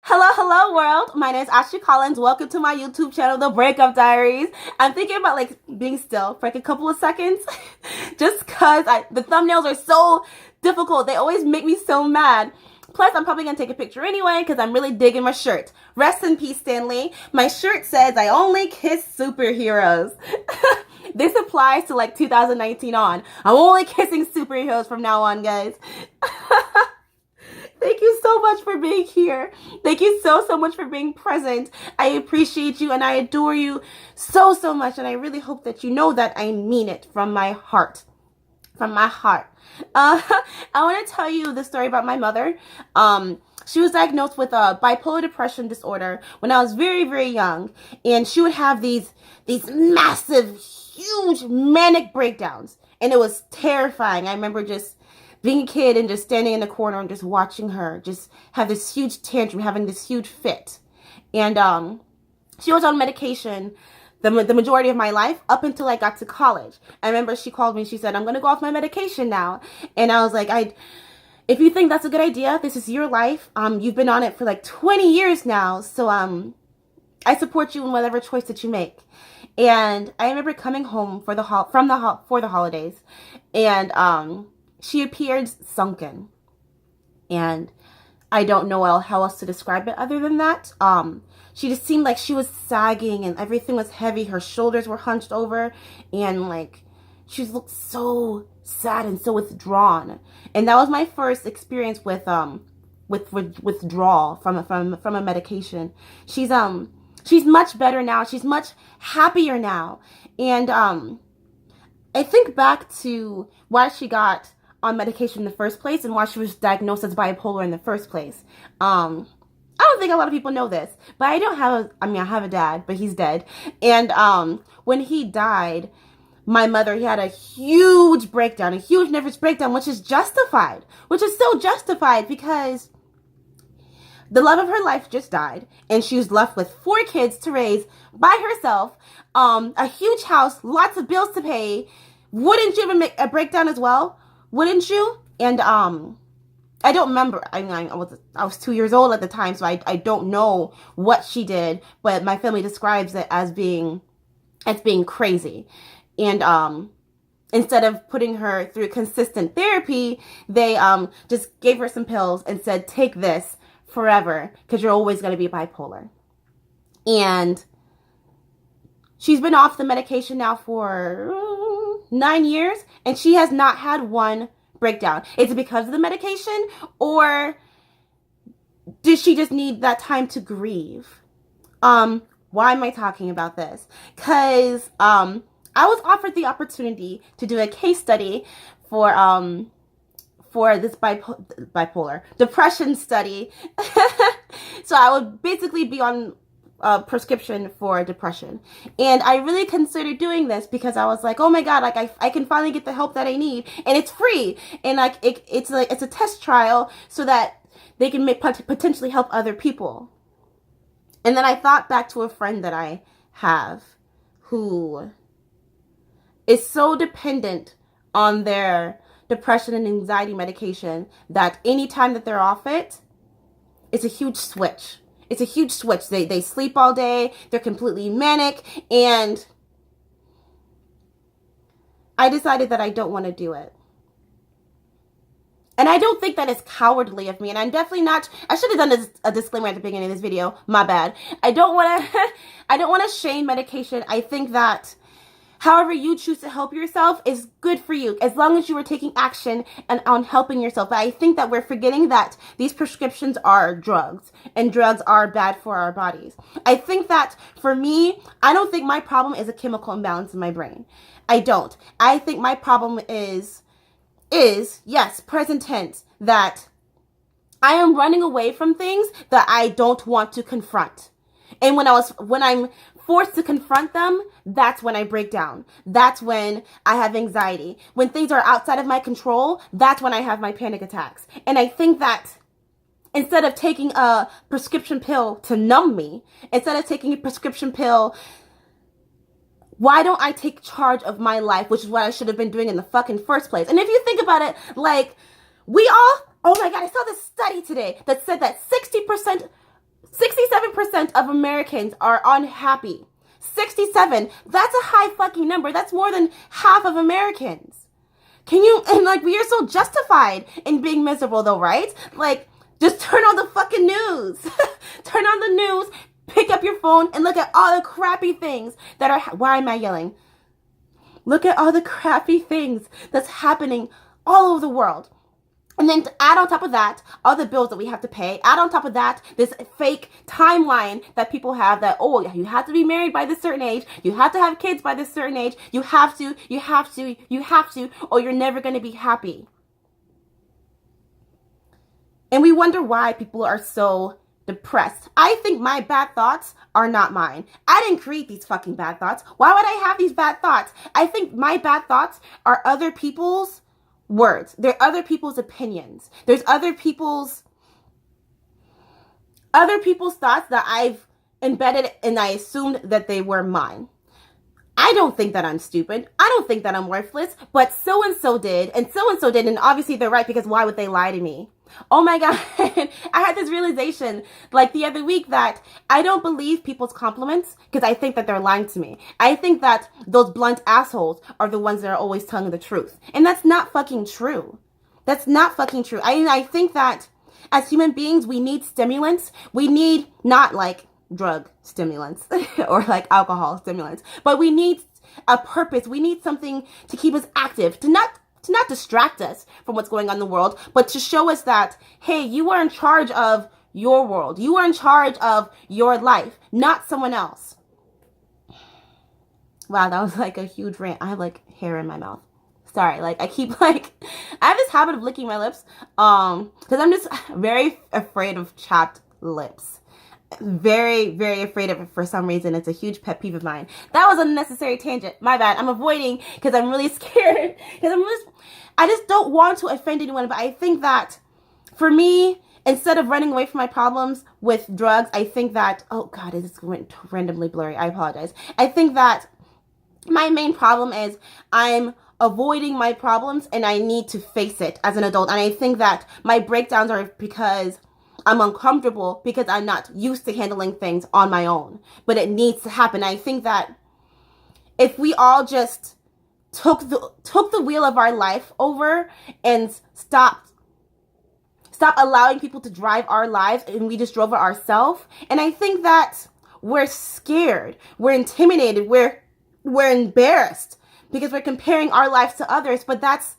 Hello world. My name is Ashley Collins. Welcome to my YouTube channel, The Breakup Diaries. I'm thinking about being still for a couple of seconds just cause the thumbnails are so difficult. They always make me so mad. Plus, I'm probably gonna take a picture anyway because I'm really digging my shirt. Rest in peace, Stanley. My shirt says I only kiss superheroes. This applies to 2019 on. I'm only kissing superheroes from now on, guys. Thank you so much for being here. Thank you so much for being present. I appreciate you and I adore you so much. And I really hope that you know that I mean it from my heart. From my heart. I want to tell you the story about my mother. She was diagnosed with a bipolar depression disorder when I was very young. And she would have these massive, huge manic breakdowns. And it was terrifying. I remember just being a kid and just standing in the corner and just watching her just have this huge tantrum, having this huge fit. And she was on medication the majority of my life up until I got to college. I remember she called me and she said, I'm going to go off my medication now. And I was like, if you think that's a good idea, this is your life. You've been on it for 20 years now. So I support you in whatever choice that you make. And I remember coming home for the holidays, and she appeared sunken, and I don't know how else to describe it other than that. She just seemed like she was sagging and everything was heavy. Her shoulders were hunched over, and she looked so sad and so withdrawn. And that was my first experience with withdrawal from a medication. She's much better now. She's much happier now. And I think back to why she got on medication in the first place and why she was diagnosed as bipolar in the first place. I don't think a lot of people know this, but I have a dad, but he's dead. And when he died, my mother, he had a huge breakdown, a huge nervous breakdown, which is justified, which is so justified because the love of her life just died, and she was left with 4 kids to raise by herself, a huge house, lots of bills to pay. Wouldn't you even make a breakdown as well? Wouldn't you? And I don't remember. I was 2 years old at the time, so I don't know what she did, but my family describes it as being crazy. And instead of putting her through consistent therapy, they just gave her some pills and said, take this forever because you're always going to be bipolar. And she's been off the medication now for 9 years, and she has not had one breakdown. Is it because of the medication, or does she just need that time to grieve? Why am I talking about this? Because I was offered the opportunity to do a case study for this bipolar depression study. So I would basically be on a prescription for depression, and I really considered doing this because I was like, oh my god, I can finally get the help that I need, and it's free, and it's a test trial so that they can potentially help other people. And then I thought back to a friend that I have who is so dependent on their depression and anxiety medication that anytime that they're off it, it's a huge switch. It's a huge switch. They sleep all day. They're completely manic. And I decided that I don't want to do it. And I don't think that is cowardly of me. And I'm definitely not. I should have done a disclaimer at the beginning of this video. My bad. I don't want to shame medication. I think that however you choose to help yourself is good for you, as long as you are taking action and on helping yourself. But I think that we're forgetting that these prescriptions are drugs, and drugs are bad for our bodies. I think that for me, I don't think my problem is a chemical imbalance in my brain. I don't. I think my problem is yes, present tense, that I am running away from things that I don't want to confront. And when I'm forced to confront them, that's when I break down. That's when I have anxiety. When things are outside of my control, that's when I have my panic attacks. And I think that instead of taking a prescription pill to numb me, instead of taking a prescription pill, why don't I take charge of my life, which is what I should have been doing in the fucking first place? And if you think about it, we all, oh my God, I saw this study today that said that 67% of Americans are unhappy. 67. That's a high fucking number. That's more than half of Americans. Can you, and like, we are so justified in being miserable though, right? Like, just turn on the fucking news. Turn on the news, pick up your phone, and look at all the crappy things that are, why am I yelling? Look at all the crappy things that's happening all over the world. And then to add on top of that, all the bills that we have to pay. Add on top of that, this fake timeline that people have that, oh, you have to be married by this certain age. You have to have kids by this certain age. You have to, or you're never going to be happy. And we wonder why people are so depressed. I think my bad thoughts are not mine. I didn't create these fucking bad thoughts. Why would I have these bad thoughts? I think my bad thoughts are other people's words. They're other people's opinions. There's other people's thoughts that I've embedded and I assumed that they were mine. I don't think that I'm stupid. I don't think that I'm worthless, but so-and-so did, and obviously they're right, because why would they lie to me? Oh my God. I had this realization like the other week that I don't believe people's compliments because I think that they're lying to me. I think that those blunt assholes are the ones that are always telling the truth. And that's not fucking true. That's not fucking true. I think that as human beings, we need stimulants. We need not like drug stimulants or like alcohol stimulants, but we need a purpose. We need something to keep us active, to not distract us from what's going on in the world, but to show us that, hey, you are in charge of your world. You are in charge of your life, not someone else. Wow, that was like a huge rant. I have like hair in my mouth. Sorry, like I keep like, I have this habit of licking my lips, because I'm just very afraid of chapped lips. Very, very afraid of it for some reason. It's a huge pet peeve of mine. That was a unnecessary tangent. My bad. I'm avoiding because I'm really scared. I just don't want to offend anyone. But I think that for me, instead of running away from my problems with drugs, I think that, oh God, it just went randomly blurry. I apologize. I think that my main problem is I'm avoiding my problems and I need to face it as an adult. And I think that my breakdowns are because I'm uncomfortable, because I'm not used to handling things on my own, but it needs to happen. I think that if we all just took the wheel of our life over and stopped allowing people to drive our lives and we just drove it ourselves. And I think that we're scared, we're intimidated, we're embarrassed because we're comparing our lives to others, but that's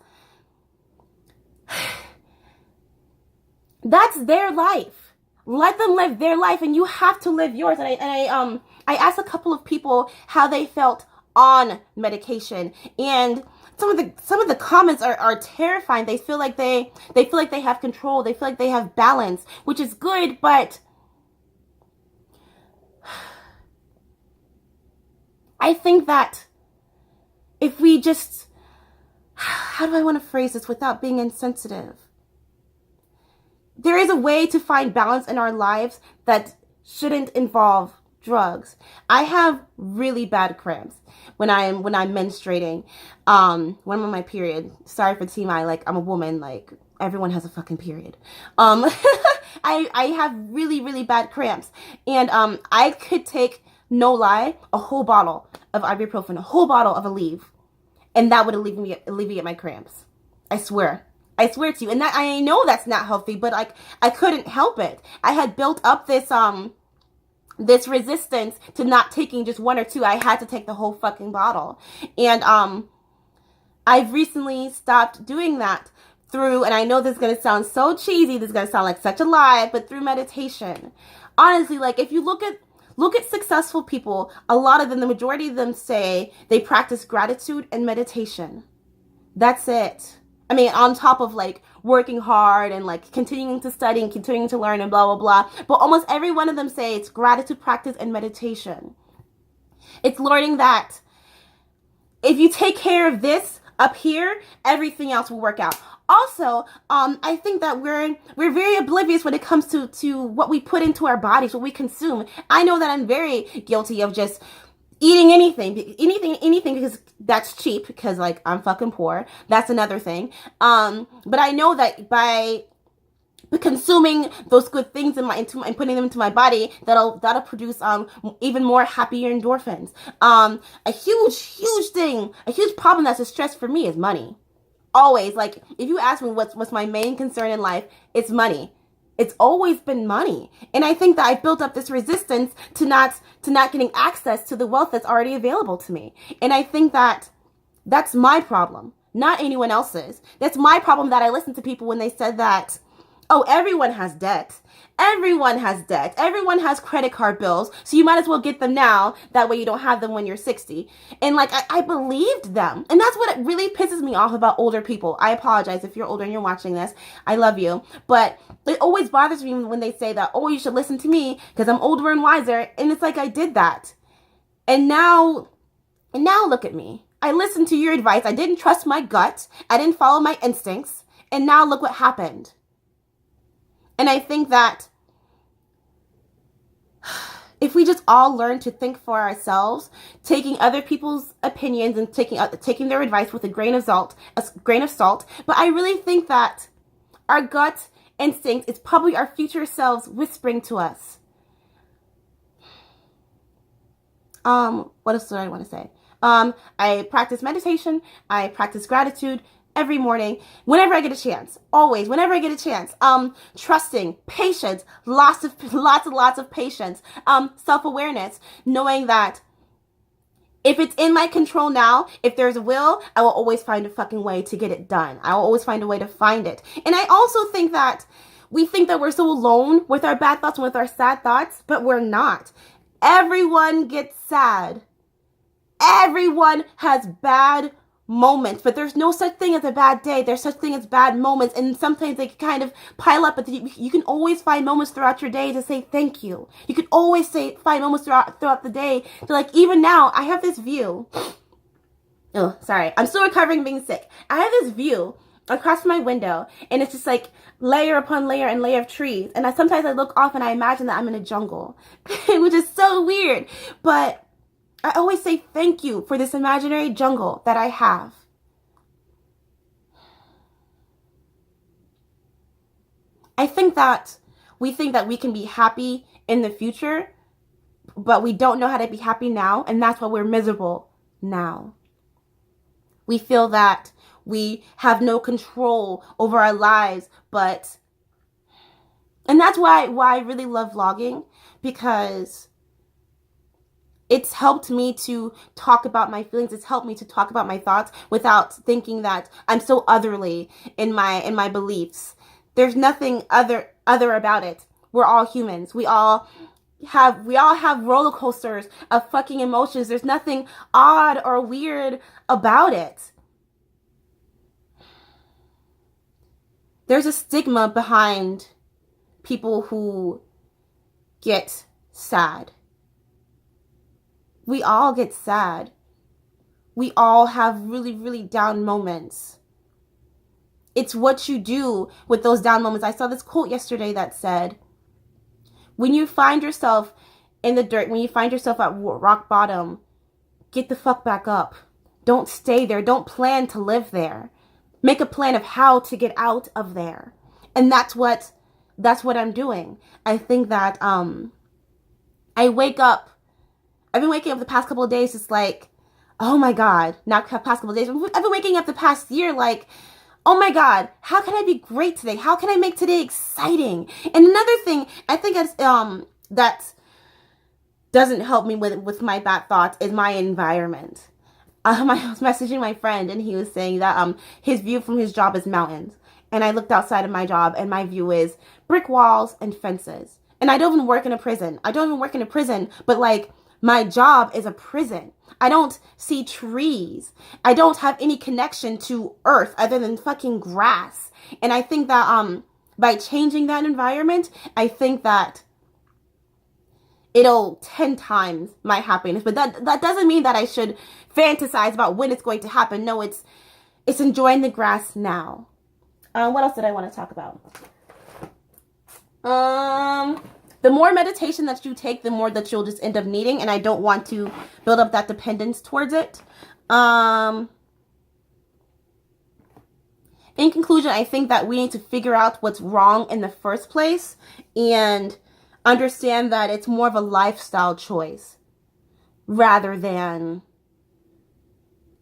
their life. Let them live their life and you have to live yours. And I asked a couple of people how they felt on medication, and some of the comments are terrifying. They feel like they have control. They feel like they have balance, which is good, but I think that if we just, how do I want to phrase this without being insensitive? There is a way to find balance in our lives that shouldn't involve drugs. I have really bad cramps when I'm menstruating, when I'm on my period. Sorry for TMI, like I'm a woman, like everyone has a fucking period. I have really, really bad cramps, and I could take, no lie, a whole bottle of ibuprofen, a whole bottle of Aleve, and that would alleviate my cramps. I swear to you. And that, I know that's not healthy, but like I couldn't help it. I had built up this resistance to not taking just one or two. I had to take the whole fucking bottle. And I've recently stopped doing that through, and I know this is going to sound so cheesy, this is going to sound like such a lie, but through meditation. Honestly, like if you look at successful people, a lot of them, the majority of them say they practice gratitude and meditation. That's it. I mean, on top of like working hard and like continuing to study and continuing to learn and blah, blah, blah. But almost every one of them say it's gratitude practice and meditation. It's learning that if you take care of this up here, everything else will work out. Also, I think that we're very oblivious when it comes to what we put into our bodies, what we consume. I know that I'm very guilty of just eating anything because that's cheap, because like I'm fucking poor. That's another thing. But I know that by consuming those good things and putting them into my body, that'll produce even more happier endorphins. A huge problem that's a stress for me is money. Always, like, if you ask me what's my main concern in life, it's money. It's always been money. And I think that I built up this resistance to not getting access to the wealth that's already available to me. And I think that that's my problem, not anyone else's. That's my problem, that I listened to people when they said that, oh, everyone has debt. Everyone has debt. Everyone has credit card bills. So you might as well get them now. That way you don't have them when you're 60. And like, I believed them. And that's what really pisses me off about older people. I apologize if you're older and you're watching this. I love you. But it always bothers me when they say that, oh, you should listen to me because I'm older and wiser. And it's like, I did that. And now look at me. I listened to your advice. I didn't trust my gut. I didn't follow my instincts. And now look what happened. And I think that if we just all learn to think for ourselves, taking other people's opinions and taking their advice with a grain of salt, but I really think that our gut instinct is probably our future selves whispering to us. What else do I want to say? I practice meditation. I practice gratitude every morning, whenever I get a chance. Always, whenever I get a chance. Trusting, patience, lots of patience. Self-awareness, knowing that if it's in my control now, if there's a will, I will always find a fucking way to get it done. I will always find a way to find it. And I also think that we think that we're so alone with our bad thoughts and with our sad thoughts, but we're not. Everyone gets sad. Everyone has bad moments, but there's no such thing as a bad day. There's such thing as bad moments, and sometimes they kind of pile up, but you can always find moments throughout your day to say thank you. You can always find moments throughout the day to, like, even now, I have this view. Oh, sorry. I'm still recovering being sick. I have this view across my window, and it's just like layer upon layer and layer of trees, and sometimes I look off and I imagine that I'm in a jungle, which is so weird, but I always say thank you for this imaginary jungle that I have. I think that we can be happy in the future, but we don't know how to be happy now, and that's why we're miserable now. We feel that we have no control over our lives, and that's why I really love vlogging, because it's helped me to talk about my feelings. It's helped me to talk about my thoughts without thinking that I'm so otherly in my beliefs. There's nothing other about it. We're all humans. We all have roller coasters of fucking emotions. There's nothing odd or weird about it. There's a stigma behind people who get sad. We all get sad. We all have really, really down moments. It's what you do with those down moments. I saw this quote yesterday that said, when you find yourself in the dirt, when you find yourself at rock bottom, get the fuck back up. Don't stay there. Don't plan to live there. Make a plan of how to get out of there. And that's what I'm doing. I think that I've been waking up the past couple of days just like, oh my God, not past couple of days. I've been waking up the past year like, oh my God, how can I be great today? How can I make today exciting? And another thing I think that doesn't help me with my bad thoughts is my environment. I was messaging my friend and he was saying that his view from his job is mountains. And I looked outside of my job and my view is brick walls and fences. And I don't even work in a prison. But like, my job is a prison. I don't see trees. I don't have any connection to earth other than fucking grass. And I think that by changing that environment, I think that it'll 10 times my happiness. But that doesn't mean that I should fantasize about when it's going to happen. No, it's enjoying the grass now. What else did I want to talk about? The more meditation that you take, the more that you'll just end up needing. And I don't want to build up that dependence towards it. In conclusion, I think that we need to figure out what's wrong in the first place and understand that it's more of a lifestyle choice rather than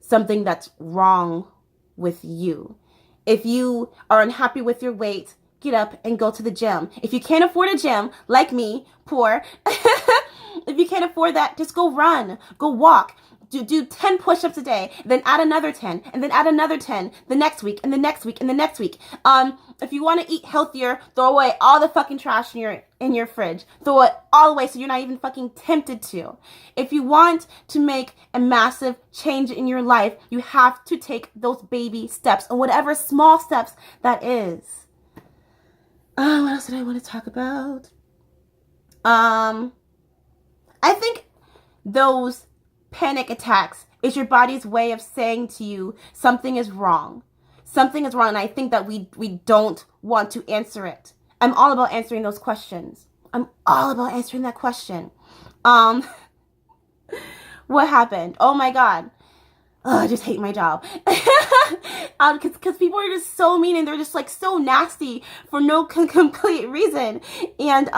something that's wrong with you. If you are unhappy with your weight, get up and go to the gym. If you can't afford a gym, like me, poor, if you can't afford that, just go run, go walk. Do 10 push-ups a day, then add another 10, and then add another 10 the next week, and the next week, and the next week. If you want to eat healthier, throw away all the fucking trash in your fridge. Throw it all away so you're not even fucking tempted to. If you want to make a massive change in your life, you have to take those baby steps, or whatever small steps that is. What else did I want to talk about? I think those panic attacks is your body's way of saying to you something is wrong. Something is wrong, and I think that we don't want to answer it. I'm all about answering those questions. I'm all about answering that question. What happened? Oh my God. Oh, I just hate my job. Because people are just so mean and they're just like so nasty for no complete reason. And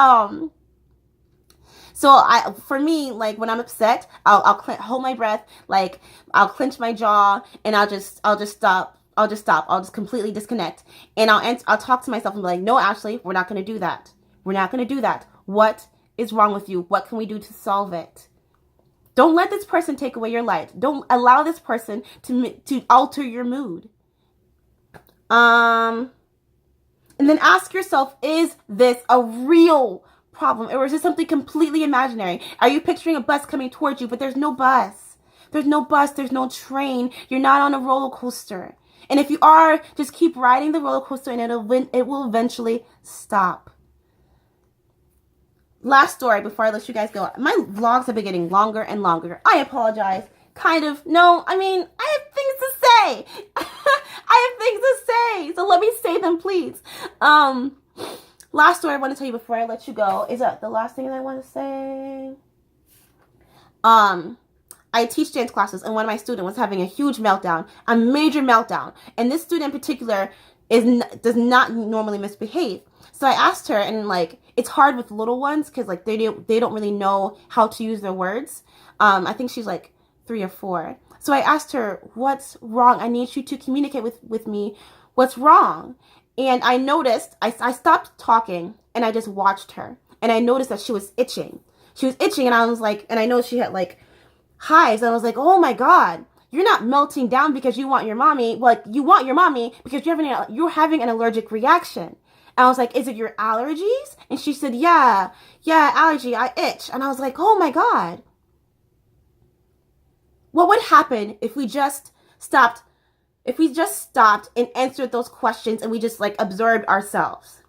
so for me, like when I'm upset, I'll hold my breath, like I'll clench my jaw, and I'll just stop. I'll just completely disconnect, and I'll talk to myself and be like, no, Ashley, we're not going to do that. We're not going to do that. What is wrong with you? What can we do to solve it? Don't let this person take away your life. Don't allow this person to alter your mood. And then ask yourself, is this a real problem, or is this something completely imaginary? Are you picturing a bus coming towards you, but there's no bus? There's no bus, there's no train. You're not on a roller coaster. And if you are, just keep riding the roller coaster and it will eventually stop. Last story before I let you guys go. My vlogs have been getting longer and longer. I apologize. Kind of. No, I mean, I have things to say. I have things to say. So let me say them, please. Last story I want to tell you before I let you go. Is that the last thing that I want to say? I teach dance classes, and one of my students was having a huge meltdown, a major meltdown. And this student in particular does not normally misbehave. So I asked her, and like, it's hard with little ones because like they don't really know how to use their words. I think she's like 3 or 4. So I asked her, what's wrong? I need you to communicate with me. What's wrong? And I noticed, I stopped talking and I just watched her. And I noticed that she was itching. She was itching, and I was like, and I know she had like hives. And I was like, oh my God, you're not melting down because you want your mommy. Like, you want your mommy because you're having an allergic reaction. And I was like, is it your allergies? And she said, yeah, allergy, I itch. And I was like, oh my God. What would happen if we just stopped and answered those questions and we just like observed ourselves?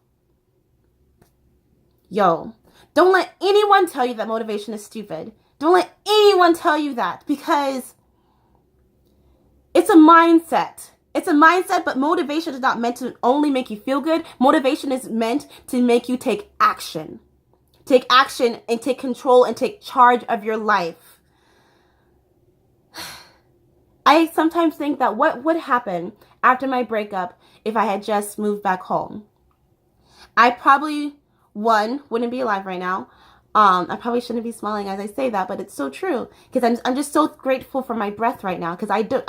Yo, don't let anyone tell you that motivation is stupid. Don't let anyone tell you that, because it's a mindset. It's a mindset, but motivation is not meant to only make you feel good. Motivation is meant to make you take action. Take action and take control and take charge of your life. I sometimes think that what would happen after my breakup if I had just moved back home? I probably, wouldn't be alive right now. I probably shouldn't be smiling as I say that, but it's so true, because I'm just so grateful for my breath right now, because I don't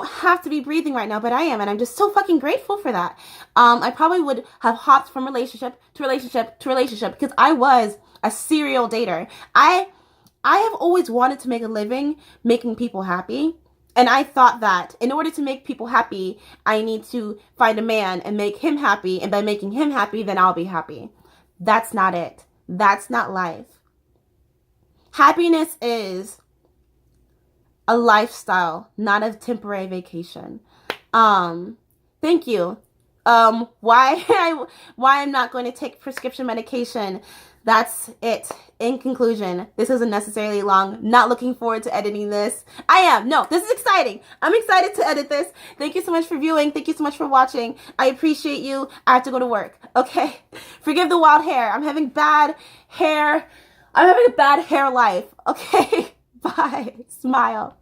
have to be breathing right now, but I am, and I'm just so fucking grateful for that. I probably would have hopped from relationship to relationship to relationship, because I was a serial dater. I have always wanted to make a living making people happy. And I thought that in order to make people happy, I need to find a man and make him happy. And by making him happy, then I'll be happy. That's not it. That's not life. Happiness is a lifestyle, not a temporary vacation. Thank you. Why I'm not going to take prescription medication. That's it. In conclusion, this isn't necessarily long. Not looking forward to editing this. I am. No, this is exciting. I'm excited to edit this. Thank you so much for viewing. Thank you so much for watching. I appreciate you. I have to go to work. Okay. Forgive the wild hair. I'm having bad hair. I'm having a bad hair life. Okay. Bye. Smile.